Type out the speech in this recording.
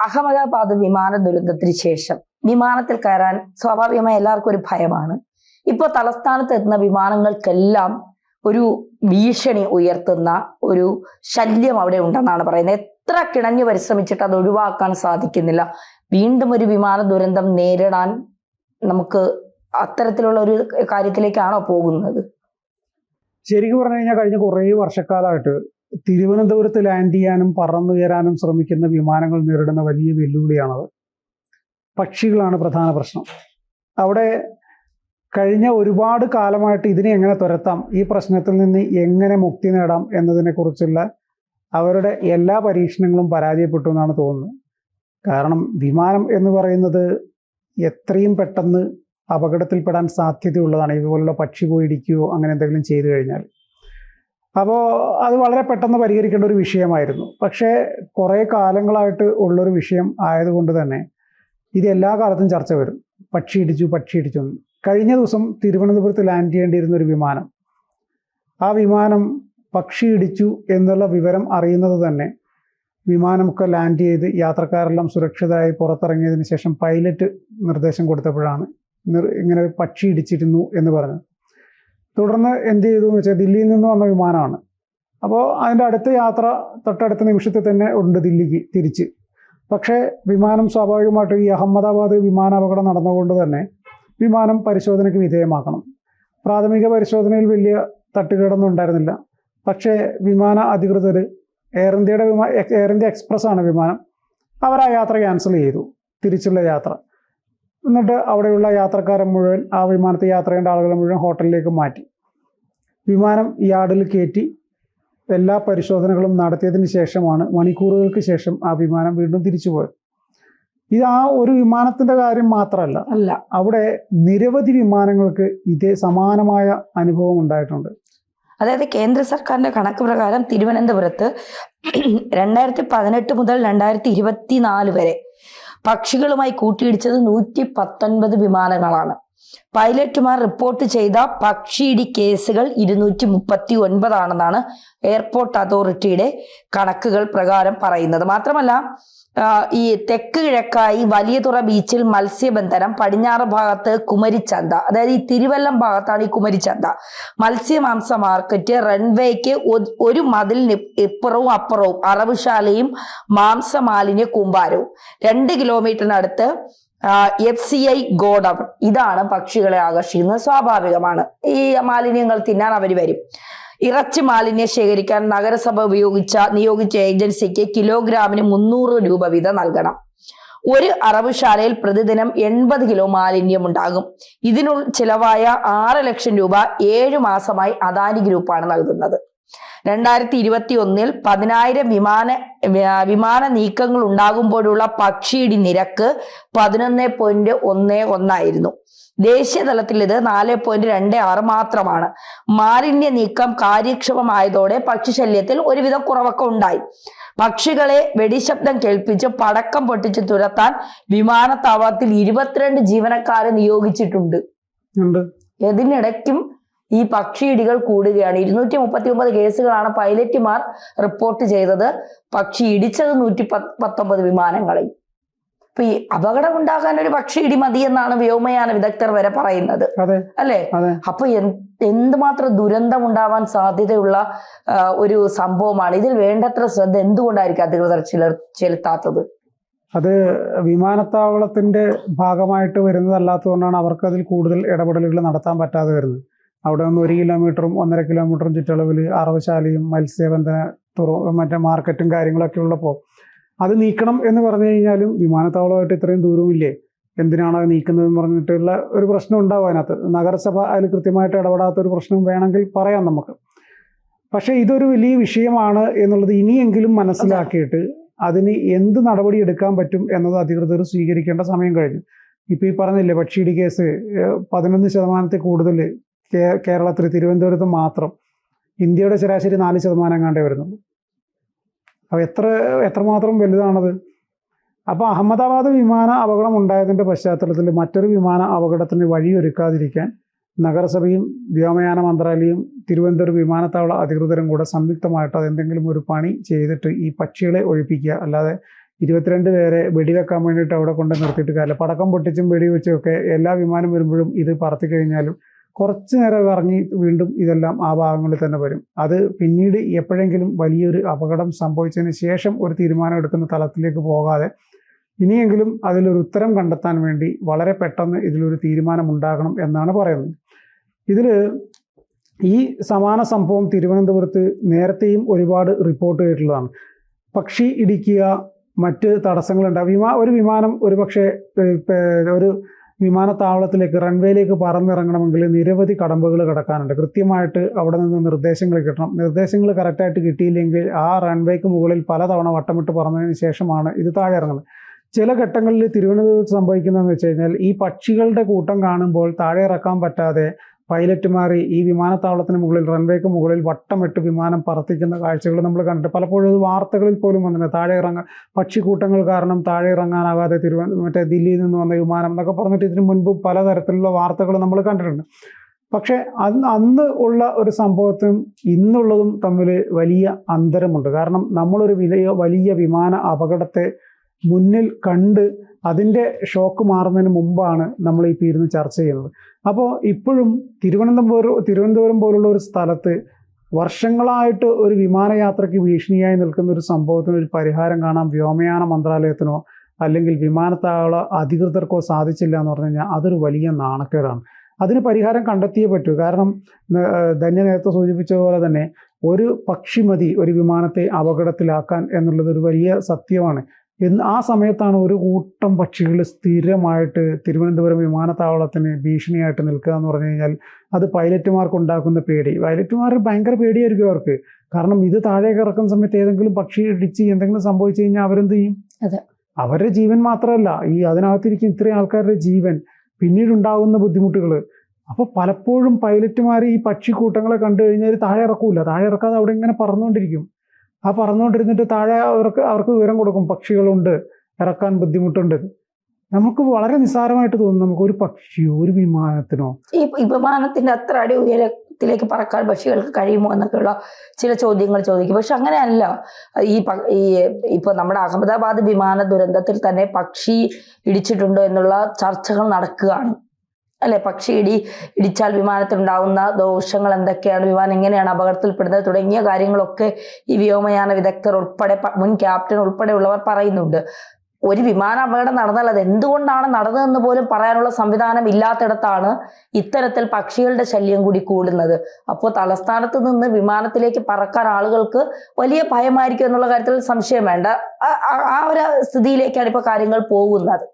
അഹമ്മദാബാദ് വിമാന ദുരന്തത്തിന് ശേഷം വിമാനത്തിൽ കയറാൻ സ്വാഭാവികമായി എല്ലാവർക്കും ഒരു ഭയമാണ്. ഇപ്പോൾ തലസ്ഥാനത്ത് എത്തുന്ന വിമാനങ്ങൾക്കെല്ലാം ഒരു ഭീഷണി ഉയർത്തുന്ന ഒരു ശല്യം അവിടെ ഉണ്ടെന്നാണ് പറയുന്നത്. എത്ര കിണഞ്ഞു പരിശ്രമിച്ചിട്ട് അത് ഒഴിവാക്കാൻ സാധിക്കുന്നില്ല. വീണ്ടും ഒരു വിമാന ദുരന്തം നേരിടാൻ നമുക്ക് അത്തരത്തിലുള്ള ഒരു കാര്യത്തിലേക്കാണോ പോകുന്നത്? ശരിക്കും പറഞ്ഞു കഴിഞ്ഞാൽ കഴിഞ്ഞ കുറേ വർഷക്കാലമായിട്ട് തിരുവനന്തപുരത്ത് ലാൻഡ് ചെയ്യാനും പറന്നുയരാനും ശ്രമിക്കുന്ന വിമാനങ്ങൾ നേരിടുന്ന വലിയ വെല്ലുവിളിയാണത്. പക്ഷികളാണ് പ്രധാന പ്രശ്നം. അവിടെ കഴിഞ്ഞ ഒരുപാട് കാലമായിട്ട് ഇതിനെ എങ്ങനെ തുരത്താം, ഈ പ്രശ്നത്തിൽ നിന്ന് എങ്ങനെ മുക്തി നേടാം എന്നതിനെക്കുറിച്ചുള്ള അവരുടെ എല്ലാ പരീക്ഷണങ്ങളും പരാജയപ്പെട്ടു എന്നാണ് തോന്നുന്നത്. കാരണം വിമാനം എന്ന് പറയുന്നത് എത്രയും പെട്ടെന്ന് അപകടത്തിൽപ്പെടാൻ സാധ്യതയുള്ളതാണ്. ഇതുപോലുള്ള പക്ഷി പോയിടിക്കുകയോ അങ്ങനെ എന്തെങ്കിലും ചെയ്തു കഴിഞ്ഞാൽ. അപ്പോൾ അത് വളരെ പെട്ടെന്ന് പരിഹരിക്കേണ്ട ഒരു വിഷയമായിരുന്നു. പക്ഷേ കുറേ കാലങ്ങളായിട്ട് ഉള്ളൊരു വിഷയം ആയതുകൊണ്ട് തന്നെ ഇത് എല്ലാ കാലത്തും ചർച്ച വരും. പക്ഷി ഇടിച്ചു എന്ന്. കഴിഞ്ഞ ദിവസം തിരുവനന്തപുരത്ത് ലാൻഡ് ചെയ്യേണ്ടിയിരുന്ന ഒരു വിമാനം, ആ വിമാനം പക്ഷി ഇടിച്ചു എന്നുള്ള വിവരം അറിയുന്നത് തന്നെ വിമാനമൊക്കെ ലാൻഡ് ചെയ്ത് യാത്രക്കാരെല്ലാം സുരക്ഷിതരായി പുറത്തിറങ്ങിയതിന് ശേഷം പൈലറ്റ് നിർദ്ദേശം കൊടുത്തപ്പോഴാണ് ഇങ്ങനെ പക്ഷി ഇടിച്ചിരുന്നു എന്ന് പറഞ്ഞു. തുടർന്ന് എന്ത് ചെയ്തു എന്ന് വെച്ചാൽ ദില്ലിയിൽ നിന്ന് വന്ന വിമാനമാണ്. അപ്പോൾ അതിൻ്റെ അടുത്ത യാത്ര തൊട്ടടുത്ത നിമിഷത്തിൽ തന്നെ ഉണ്ട് ദില്ലിക്ക് തിരിച്ച്. പക്ഷേ വിമാനം സ്വാഭാവികമായിട്ടും ഈ അഹമ്മദാബാദ് വിമാനാപകടം നടന്നുകൊണ്ട് തന്നെ വിമാനം പരിശോധനയ്ക്ക് വിധേയമാക്കണം. പ്രാഥമിക പരിശോധനയിൽ വലിയ തട്ടുകേടൊന്നും ഉണ്ടായിരുന്നില്ല. പക്ഷേ വിമാന അധികൃതർ എയർ ഇന്ത്യ എക്സ്പ്രസ് ആണ് വിമാനം, അവർ ആ യാത്ര ക്യാൻസൽ ചെയ്തു, തിരിച്ചുള്ള യാത്ര. എന്നിട്ട് അവിടെയുള്ള യാത്രക്കാരെ മുഴുവൻ, ആ വിമാനത്തിൽ യാത്ര ചെയ്യേണ്ട ആളുകളെ മുഴുവൻ ഹോട്ടലിലേക്ക് മാറ്റി. വിമാനം യാർഡിൽ കയറ്റി എല്ലാ പരിശോധനകളും നടത്തിയതിന് ശേഷമാണ് മണിക്കൂറുകൾക്ക് ശേഷം ആ വിമാനം വീണ്ടും തിരിച്ചു പോയത്. ഇത് ആ ഒരു വിമാനത്തിൻ്റെ കാര്യം മാത്രമല്ല, അവിടെ നിരവധി വിമാനങ്ങൾക്ക് ഇതേ സമാനമായ അനുഭവം ഉണ്ടായിട്ടുണ്ട്. അതായത് കേന്ദ്ര സർക്കാരിന്റെ കണക്ക് പ്രകാരം തിരുവനന്തപുരത്ത് 2018 മുതൽ 2024 വരെ പക്ഷികളുമായി കൂട്ടിയിടിച്ചത് 119 വിമാനങ്ങളാണ്. പൈലറ്റുമാർ റിപ്പോർട്ട് ചെയ്ത പക്ഷിയിടി കേസുകൾ 239 ആണെന്നാണ് എയർപോർട്ട് അതോറിറ്റിയുടെ കണക്കുകൾ പ്രകാരം പറയുന്നത്. മാത്രമല്ല, ഈ തെക്ക് കിഴക്കായി വലിയതുറ ബീച്ചിൽ മത്സ്യബന്ധനം, പടിഞ്ഞാറ് ഭാഗത്ത് കുമരിച്ചന്ത, അതായത് ഈ തിരുവല്ലം ഭാഗത്താണ് ഈ കുമരിച്ചന്ത, മത്സ്യമാംസ മാർക്കറ്റ്, റൺവേക്ക് ഒരു മതിലിന് ഇപ്പുറവും അപ്പുറവും അറവുശാലയും മാംസമാലിന്യ കൂമ്പാരവും, 2 കിലോമീറ്ററിനടുത്ത് FCI ഗോഡൌൺ. ഇതാണ് പക്ഷികളെ ആകർഷിക്കുന്നത്. സ്വാഭാവികമാണ്, ഈ മാലിന്യങ്ങൾ തിന്നാൻ അവർ വരും. ഇറച്ചി മാലിന്യം ശേഖരിക്കാൻ നഗരസഭ നിയോഗിച്ച ഏജൻസിക്ക് കിലോഗ്രാമിന് 300 രൂപ വീതം നൽകണം. ഒരു അറവുശാലയിൽ പ്രതിദിനം 80 കിലോ മാലിന്യം ഉണ്ടാകും. ഇതിനുള്ള ചിലവായ 6 ലക്ഷം രൂപ 7 മാസമായി അദാനി ഗ്രൂപ്പാണ് നൽകുന്നത്. 2021 10,000 വിമാന നീക്കങ്ങൾ ഉണ്ടാകുമ്പോഴുള്ള പക്ഷിയിടി നിരക്ക് 11.11 ആയിരുന്നു. ദേശീയ തലത്തിൽ ഇത് 4.26 മാത്രമാണ്. മാലിന്യ നീക്കം കാര്യക്ഷമമായതോടെ പക്ഷിശല്യത്തിൽ ഒരുവിധം കുറവൊക്കെ ഉണ്ടായി. പക്ഷികളെ വെടിശബ്ദം കേൾപ്പിച്ച് പടക്കം പൊട്ടിച്ച് തുരത്താൻ വിമാനത്താവളത്തിൽ 22 ജീവനക്കാരെ നിയോഗിച്ചിട്ടുണ്ട്. ഇതിനിടയ്ക്കും ഈ പക്ഷിയിടികൾ കൂടുകയാണ്. 239 കേസുകളാണ് പൈലറ്റുമാർ റിപ്പോർട്ട് ചെയ്തത്. പക്ഷി ഇടിച്ചത് 119 വിമാനങ്ങളെയും. അപ്പൊ ഈ അപകടം ഉണ്ടാകാൻ ഒരു പക്ഷിയിടി മതി എന്നാണ് വ്യോമയാന വിദഗ്ധർ വരെ പറയുന്നത്, അല്ലേ? അപ്പൊ എന്തുമാത്രം ദുരന്തം ഉണ്ടാവാൻ സാധ്യതയുള്ള ഒരു സംഭവമാണ്. ഇതിൽ വേണ്ടത്ര ശ്രദ്ധ എന്തുകൊണ്ടായിരിക്കും അധികൃതർ ചെലുത്താത്തത്? അത് വിമാനത്താവളത്തിന്റെ ഭാഗമായിട്ട് വരുന്നതല്ലാത്തതുകൊണ്ടാണ് അവർക്ക് അതിൽ കൂടുതൽ ഇടപെടലുകൾ നടത്താൻ പറ്റാതെ വരുന്നത്. അവിടെ നിന്ന് 1 കിലോമീറ്ററും 1.5 കിലോമീറ്ററും ചുറ്റളവിൽ അറവുശാലയും മത്സ്യബന്ധന മറ്റേ മാർക്കറ്റും കാര്യങ്ങളൊക്കെ ഉള്ളപ്പോൾ അത് നീക്കണം എന്ന് പറഞ്ഞു കഴിഞ്ഞാലും വിമാനത്താവളമായിട്ട് ഇത്രയും ദൂരമില്ലേ, എന്തിനാണ് അത് നീക്കുന്നതെന്ന് പറഞ്ഞിട്ടുള്ള ഒരു പ്രശ്നം ഉണ്ടാവും അതിനകത്ത്. നഗരസഭ അതിൽ കൃത്യമായിട്ട് ഇടപെടാത്ത ഒരു പ്രശ്നം വേണമെങ്കിൽ പറയാം നമുക്ക്. പക്ഷേ ഇതൊരു വലിയ വിഷയമാണ് എന്നുള്ളത് ഇനിയെങ്കിലും മനസ്സിലാക്കിയിട്ട് അതിന് എന്ത് നടപടി എടുക്കാൻ പറ്റും എന്നത് അധികൃതർ സ്വീകരിക്കേണ്ട സമയം കഴിഞ്ഞു. ഇപ്പോൾ ഈ പറഞ്ഞില്ലേ, പക്ഷിയിടി കേസ് 11% കൂടുതൽ കേരളത്തിൽ, തിരുവനന്തപുരത്ത് മാത്രം. ഇന്ത്യയുടെ ശരാശരി 4% എങ്ങാണ്ടേ വരുന്നുള്ളൂ. അപ്പോൾ എത്രമാത്രം വലുതാണത്. അപ്പോൾ അഹമ്മദാബാദ് വിമാന അപകടം ഉണ്ടായതിൻ്റെ പശ്ചാത്തലത്തിൽ മറ്റൊരു വിമാന അപകടത്തിന് വഴിയൊരുക്കാതിരിക്കാൻ നഗരസഭയും വ്യോമയാന മന്ത്രാലയവും തിരുവനന്തപുരം വിമാനത്താവള അധികൃതരും കൂടെ സംയുക്തമായിട്ട് അതെന്തെങ്കിലും ഒരു പണി ചെയ്തിട്ട് ഈ പക്ഷികളെ ഒഴിപ്പിക്കുക, അല്ലാതെ 22 പേരെ വെടിവെക്കാൻ വേണ്ടിയിട്ട് അവിടെ കൊണ്ട് നിർത്തിയിട്ട് കാര്യമില്ല. പടക്കം പൊട്ടിച്ചും വെടിവെച്ചും ഒക്കെ എല്ലാ വിമാനം വരുമ്പോഴും ഇത് പറത്തി കഴിഞ്ഞാലും കുറച്ച് നേരം ഇറങ്ങി വീണ്ടും ഇതെല്ലാം ആ ഭാഗങ്ങളിൽ തന്നെ വരും. അത് പിന്നീട് എപ്പോഴെങ്കിലും വലിയൊരു അപകടം സംഭവിച്ചതിന് ശേഷം ഒരു തീരുമാനം എടുക്കുന്ന തലത്തിലേക്ക് പോകാതെ ഇനിയെങ്കിലും അതിലൊരു ഉത്തരം കണ്ടെത്താൻ വേണ്ടി വളരെ പെട്ടെന്ന് ഇതിലൊരു തീരുമാനം ഉണ്ടാകണം എന്നാണ് പറയുന്നത്. ഇതിൽ ഈ സമാന സംഭവം തിരുവനന്തപുരത്ത് നേരത്തെയും ഒരുപാട് റിപ്പോർട്ട് ചെയ്തിട്ടുള്ളതാണ്. പക്ഷി ഇടിക്കുക, മറ്റ് തടസ്സങ്ങളുണ്ടാവും. ഒരു വിമാനം ഒരുപക്ഷെ ഒരു വിമാനത്താവളത്തിലേക്ക് റൺവേയിലേക്ക് പറന്നിറങ്ങണമെങ്കിൽ നിരവധി കടമ്പകൾ കടക്കാനുണ്ട്. കൃത്യമായിട്ട് അവിടെ നിന്ന് നിർദ്ദേശങ്ങൾ കിട്ടണം. നിർദ്ദേശങ്ങൾ കറക്റ്റായിട്ട് കിട്ടിയില്ലെങ്കിൽ ആ റൺവേക്ക് മുകളിൽ പലതവണ വട്ടമിട്ട് പറന്നതിന് ശേഷമാണ് ഇത് താഴെ ഇറങ്ങുന്നത്. ചില ഘട്ടങ്ങളിൽ തിരുവനന്തപുരത്ത് സംഭവിക്കുന്നതെന്ന് വെച്ച് കഴിഞ്ഞാൽ ഈ പക്ഷികളുടെ കൂട്ടം കാണുമ്പോൾ താഴെ ഇറക്കാൻ പറ്റാതെ പൈലറ്റുമാർ ഈ വിമാനത്താവളത്തിന് മുകളിൽ റൺവേക്ക് മുകളിൽ വട്ടമിട്ട് വിമാനം പറത്തിക്കുന്ന കാഴ്ചകൾ നമ്മൾ കണ്ടിട്ട് പലപ്പോഴും അത് വാർത്തകളിൽ പോലും വന്നിട്ടുണ്ട്. താഴെ പക്ഷിക്കൂട്ടങ്ങൾ കാരണം താഴെ ഇറങ്ങാനാകാതെ മറ്റേ ദില്ലിയിൽ നിന്ന് വന്ന വിമാനം എന്നൊക്കെ പറഞ്ഞിട്ട് ഇതിനു മുൻപ് പലതരത്തിലുള്ള വാർത്തകൾ നമ്മൾ കണ്ടിട്ടുണ്ട്. പക്ഷെ അന്ന് ഉള്ള ഒരു സംഭവത്തിനും ഇന്നുള്ളതും തമ്മിൽ വലിയ അന്തരമുണ്ട്. കാരണം നമ്മളൊരു വലിയ വിമാന അപകടത്തെ മുന്നിൽ കണ്ട് അതിൻ്റെ ഷോക്ക് മാറുന്നതിന് മുമ്പാണ് നമ്മൾ ഈ ഇരുന്ന് ചർച്ച ചെയ്യുന്നത്. അപ്പോൾ ഇപ്പോഴും തിരുവനന്തപുരം പോലുള്ള ഒരു സ്ഥലത്ത് വർഷങ്ങളായിട്ട് ഒരു വിമാനയാത്രയ്ക്ക് ഭീഷണിയായി നിൽക്കുന്ന ഒരു സംഭവത്തിന് ഒരു പരിഹാരം കാണാൻ വ്യോമയാന മന്ത്രാലയത്തിനോ അല്ലെങ്കിൽ വിമാനത്താവള അധികൃതർക്കോ സാധിച്ചില്ല എന്ന് പറഞ്ഞു കഴിഞ്ഞാൽ അതൊരു വലിയ നാണക്കേടാണ്. അതിന് പരിഹാരം കണ്ടെത്തിയേ പറ്റൂ. കാരണം ധന്യ നേരത്തെ സൂചിപ്പിച്ച പോലെ തന്നെ ഒരു പക്ഷി മതി ഒരു വിമാനത്തെ അപകടത്തിലാക്കാൻ എന്നുള്ളത് ഒരു വലിയ സത്യമാണ്. ആ സമയത്താണ് ഒരു കൂട്ടം പക്ഷികൾ സ്ഥിരമായിട്ട് തിരുവനന്തപുരം വിമാനത്താവളത്തിന് ഭീഷണിയായിട്ട് നിൽക്കുക എന്ന് പറഞ്ഞു കഴിഞ്ഞാൽ അത് പൈലറ്റുമാർക്ക് ഉണ്ടാക്കുന്ന പേടി. പൈലറ്റുമാർ ഭയങ്കര പേടിയായിരിക്കും അവർക്ക്. കാരണം ഇത് താഴേക്ക് ഇറക്കുന്ന സമയത്ത് ഏതെങ്കിലും പക്ഷി ഇടിച്ച് എന്തെങ്കിലും സംഭവിച്ചു കഴിഞ്ഞാൽ അവരെന്ത് ചെയ്യും? അവരുടെ ജീവൻ മാത്രമല്ല, ഈ അതിനകത്തിരിക്കുന്ന ഇത്രയും ആൾക്കാരുടെ ജീവൻ, പിന്നീടുണ്ടാകുന്ന ബുദ്ധിമുട്ടുകൾ. അപ്പോൾ പലപ്പോഴും പൈലറ്റുമാർ ഈ പക്ഷിക്കൂട്ടങ്ങളെ കണ്ടു കഴിഞ്ഞാൽ താഴെ ഇറക്കൂല. താഴെ ഇറക്കാതെ അവിടെ ഇങ്ങനെ പറന്നുകൊണ്ടിരിക്കും. ആ പറന്നുകൊണ്ടിരുന്നിട്ട് താഴെ അവർക്ക് വിവരം കൊടുക്കും, പക്ഷികളുണ്ട്, ഇറക്കാൻ ബുദ്ധിമുട്ടുണ്ട്. നമുക്ക് വളരെ നിസ്സാരമായിട്ട് തോന്നും, നമുക്ക് ഒരു പക്ഷിയോ ഒരു വിമാനത്തിനോ ഈ വിമാനത്തിന്റെ അത്ര അടി ഉയരത്തിലേക്ക് പറക്കാൻ പക്ഷികൾക്ക് കഴിയുമോ എന്നൊക്കെയുള്ള ചില ചോദ്യങ്ങൾ ചോദിക്കും. പക്ഷെ അങ്ങനെയല്ല. ഇപ്പൊ നമ്മുടെ അഹമ്മദാബാദ് വിമാന ദുരന്തത്തിൽ തന്നെ പക്ഷി ഇടിച്ചിട്ടുണ്ടോ എന്നുള്ള ചർച്ചകൾ നടക്കുകയാണ് അല്ലെ? പക്ഷി ഇടിച്ചാൽ വിമാനത്തിലുണ്ടാകുന്ന ദോഷങ്ങൾ എന്തൊക്കെയാണ്, വിമാനം എങ്ങനെയാണ് അപകടത്തിൽപ്പെടുന്നത് തുടങ്ങിയ കാര്യങ്ങളൊക്കെ ഈ വ്യോമയാന വിദഗ്ധർ ഉൾപ്പെടെ മുൻ ക്യാപ്റ്റൻ ഉൾപ്പെടെയുള്ളവർ പറയുന്നുണ്ട്. ഒരു വിമാന അപകടം നടന്നാൽ അത് എന്തുകൊണ്ടാണ് നടന്നതെന്ന് പോലും പറയാനുള്ള സംവിധാനം ഇല്ലാത്തിടത്താണ് ഇത്തരത്തിൽ പക്ഷികളുടെ ശല്യം കൂടി കൂടുന്നത്. അപ്പോൾ തലസ്ഥാനത്ത് നിന്ന് വിമാനത്തിലേക്ക് പറക്കാൻ ആളുകൾക്ക് വലിയ ഭയമായിരിക്കും എന്നുള്ള കാര്യത്തിൽ സംശയം വേണ്ട. ആ ഒരു സ്ഥിതിയിലേക്കാണ് ഇപ്പൊ കാര്യങ്ങൾ പോകുന്നത്.